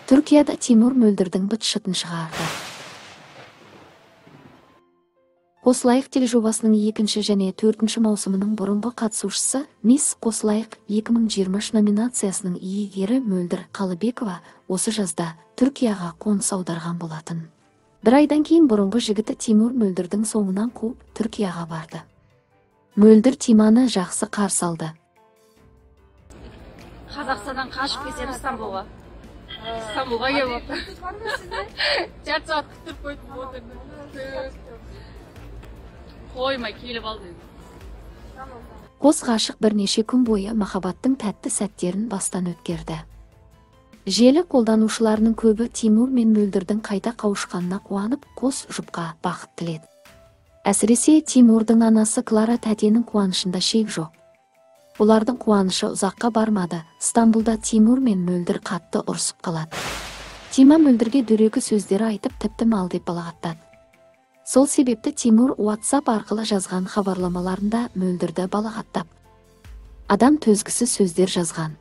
Түркияда Тимур Мөлдірдің быт-шытын шығарды. Қосылайық тележобасының 2 және 4 маусымының бұрынғы қатысушысы Мисс Қосылайық 2023 номинациясының иегері Мөлдір Қалыбекова осы жазда Түркияға қоныс аударған болатын. Бір айдан кейін бұрынғы жігіті Тимур Мөлдірдің соңынан қуып Түркияға барды. Мөлдір Тиманы жақсы қарсы алды. Қазақстаннан қашып келсем Стамбулға келіп отыр. Жарты сағат күттіріп қойып отыр. Қоймай келіп алды. Қос ғашық бірнеше күн бойы махаббаттың тәтті сәттерін бастан өткерді. Желі қолданушыларының көбі Тимур мен Мөлдірдің қайта қауышқанына қуанып, қос жұпқа бақыт тіледі. Әсіресе Тимурдың анасы Клара тәтенің қуанышында шек жоқ. Олардың қуанышы ұзаққа бармады. Стамбулда Тимур мен Мөлдір қатты ұрсып қалады. Тима Мөлдірге дөрекі сөздері айтып, тіпті мал деп балағаттады. Сол себепті Тимур WhatsApp арқылы жазған хабарламаларында Мөлдірді балағаттап, адам төзгісіз сөздер жазған.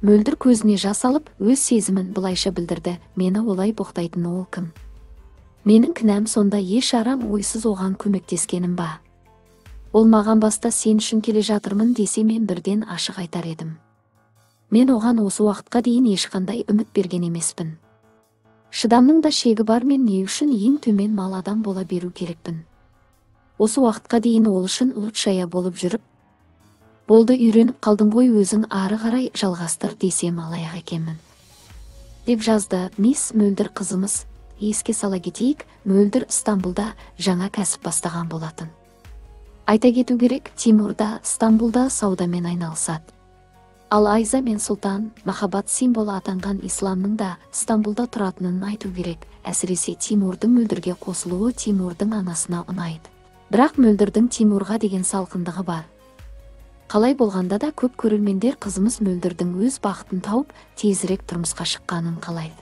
Мөлдір көзіне жас алып, өз сезімін бұлайша білдірді. Мені олай боқтайтын ол кім? Менің кінәм сонда, еш арам ойсыз оған көмектескенім ба? Ол маған баста сен үшін келе жатырмын десе мен бірден ашық айтар едім. Мен оған осы уақытқа дейін ешқандай үміт берген емеспін. Шыдамның да шегі бар, мен не үшін ең төмен мал адам бола беру керекпін. Осы уақытқа дейін ол үшін лұтшая болып жүріп, болды үйреніп қалдың ғой, өзің ары қарай жалғастыр десем алаяқ екенмін, деп жазды Мисс Мөлдір қызымыз. Еске сала кетейік, Мөлдір Стамбулда жаңа кәсіп бастаған болатын. Айта кету керек, Тимур да Стамбулда саудамен айналысады. Ал Айза мен Сұлтан махаббат символы атанған исламның да Стамбулда тұратынын айту керек. Әсіресе Тимурдың Мөлдірге қосылуы Тимурдың анасына ұнайды. Бірақ Мөлдірдің Тимурға деген салқындығы бар. Қалай болғанда да көп көрермендер қызымыз Мөлдірдің өз бақытын тауып, тезірек тұрмысқа шыққанын қалайды.